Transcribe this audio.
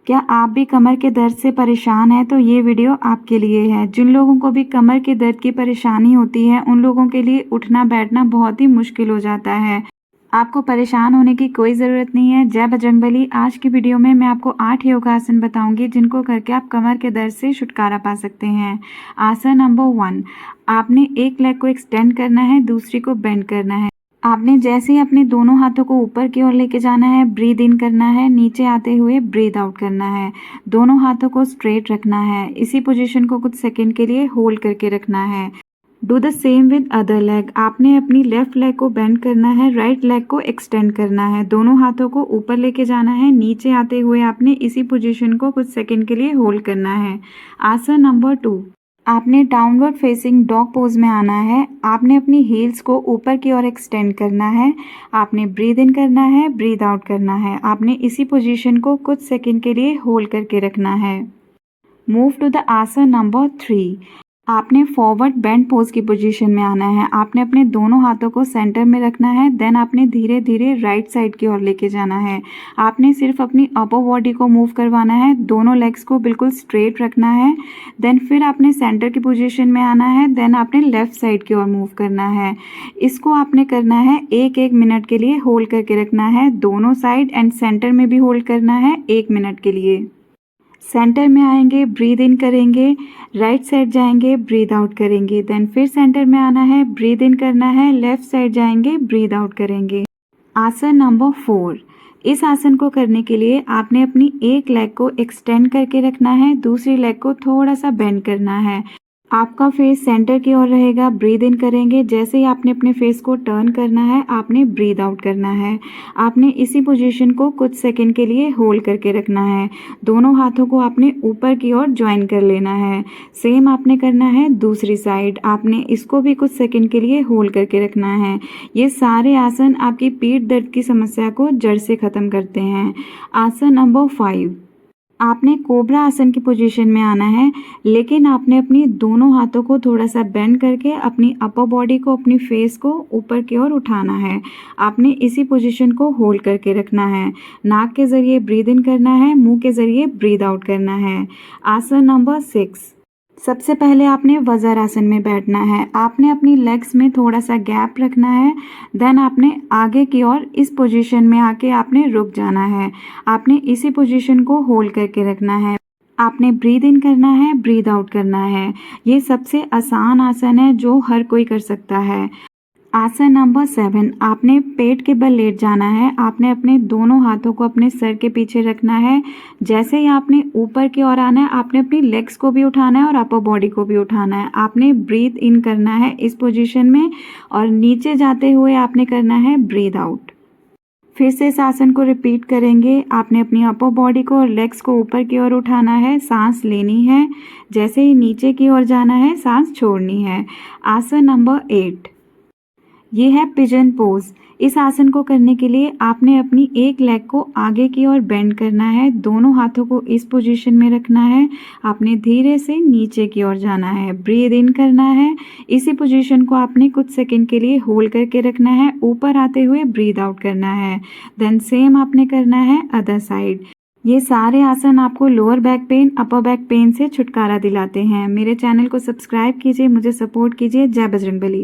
क्या आप भी कमर के दर्द से परेशान हैं तो ये वीडियो आपके लिए है। जिन लोगों को भी कमर के दर्द की परेशानी होती है उन लोगों के लिए उठना बैठना बहुत ही मुश्किल हो जाता है। आपको परेशान होने की कोई ज़रूरत नहीं है। जय बजरंगबली। आज की वीडियो में मैं आपको 8 योगासन बताऊंगी जिनको करके आप कमर के दर्द से छुटकारा पा सकते हैं। आसन नंबर 1, आपने एक लेग को एक्सटेंड करना है, दूसरी को बेंड करना है। आपने जैसे ही अपने दोनों हाथों को ऊपर की ओर लेके जाना है, ब्रीद इन करना है, नीचे आते हुए ब्रीद आउट करना है। दोनों हाथों को स्ट्रेट रखना है। इसी पोजीशन को कुछ सेकंड के लिए होल्ड करके रखना है। Do the same with other leg. आपने अपनी लेफ्ट लेग को बेंड करना है, राइट लेग को एक्सटेंड करना है। दोनों हाथों को ऊपर लेके जाना है, नीचे आते हुए आपने इसी पोजीशन को कुछ सेकंड के लिए होल्ड करना है। आसन नंबर 2, आपने डाउनवर्ड फेसिंग डॉग पोज में आना है। आपने अपनी हील्स को ऊपर की ओर एक्सटेंड करना है। आपने ब्रीद इन करना है, ब्रीद आउट करना है। आपने इसी पोजीशन को कुछ सेकंड के लिए होल्ड करके रखना है। मूव टू द आसन नंबर 3, आपने फॉरवर्ड बेंड पोज की पोजीशन में आना है। आपने अपने दोनों हाथों को सेंटर में रखना है। देन आपने धीरे धीरे राइट साइड की ओर लेके जाना है। आपने सिर्फ अपनी अपर बॉडी को मूव करवाना है, दोनों लेग्स को बिल्कुल स्ट्रेट रखना है। देन फिर आपने सेंटर की पोजीशन में आना है। देन आपने लेफ्ट साइड की ओर मूव करना है। इसको आपने करना है 1-1 मिनट के लिए होल्ड करके रखना है। दोनों साइड एंड सेंटर में भी होल्ड करना है 1 मिनट के लिए। सेंटर में आएंगे, ब्रीद इन करेंगे, राइट साइड जाएंगे, ब्रीद आउट करेंगे। देन फिर सेंटर में आना है, ब्रीद इन करना है, लेफ्ट साइड जाएंगे, ब्रीद आउट करेंगे। आसन नंबर 4, इस आसन को करने के लिए आपने अपनी एक लेग को एक्सटेंड करके रखना है, दूसरी लेग को थोड़ा सा बेंड करना है। आपका फेस सेंटर की ओर रहेगा। ब्रीद इन करेंगे, जैसे ही आपने अपने फेस को टर्न करना है आपने ब्रीद आउट करना है। आपने इसी पोजीशन को कुछ सेकंड के लिए होल्ड करके रखना है। दोनों हाथों को आपने ऊपर की ओर ज्वाइन कर लेना है। सेम आपने करना है दूसरी साइड। आपने इसको भी कुछ सेकंड के लिए होल्ड करके रखना है। ये सारे आसन आपकी पीठ दर्द की समस्या को जड़ से ख़त्म करते हैं। आसन नंबर 5, आपने कोबरा आसन की पोजीशन में आना है, लेकिन आपने अपनी दोनों हाथों को थोड़ा सा बेंड करके अपनी अपर बॉडी को, अपनी फेस को ऊपर की ओर उठाना है। आपने इसी पोजीशन को होल्ड करके रखना है। नाक के ज़रिए ब्रीद इन करना है, मुंह के ज़रिए ब्रीद आउट करना है। आसन नंबर 6, सबसे पहले आपने वज्रासन में बैठना है। आपने अपनी लेग्स में थोड़ा सा गैप रखना है। देन आपने आगे की ओर इस पोजीशन में आके आपने रुक जाना है। आपने इसी पोजीशन को होल्ड करके रखना है। आपने ब्रीद इन करना है, ब्रीद आउट करना है। ये सबसे आसान आसन है जो हर कोई कर सकता है। आसन नंबर 7, आपने पेट के बल लेट जाना है। आपने अपने दोनों हाथों को अपने सर के पीछे रखना है। जैसे ही आपने ऊपर की ओर आना है आपने अपनी लेग्स को भी उठाना है और अपर बॉडी को भी उठाना है। आपने ब्रीथ इन करना है इस पोजीशन में और नीचे जाते हुए आपने करना है ब्रीद आउट। फिर से इस आसन को रिपीट करेंगे। आपने अपनी अपर बॉडी को और लेग्स को ऊपर की ओर उठाना है, सांस लेनी है। जैसे ही नीचे की ओर जाना है सांस छोड़नी है। आसन नंबर 8, ये है पिजन पोज। इस आसन को करने के लिए आपने अपनी एक लेग को आगे की ओर बेंड करना है, दोनों हाथों को इस पोजीशन में रखना है। आपने धीरे से नीचे की ओर जाना है, ब्रीद इन करना है। इसी पोजीशन को आपने कुछ सेकंड के लिए होल्ड करके रखना है, ऊपर आते हुए ब्रीद आउट करना है। देन सेम आपने करना है अदर साइड। ये सारे आसन आपको lower back pain, upper back pain से छुटकारा दिलाते हैं। मेरे चैनल को सब्सक्राइब कीजिए, मुझे सपोर्ट कीजिए। जय बजरंगबली।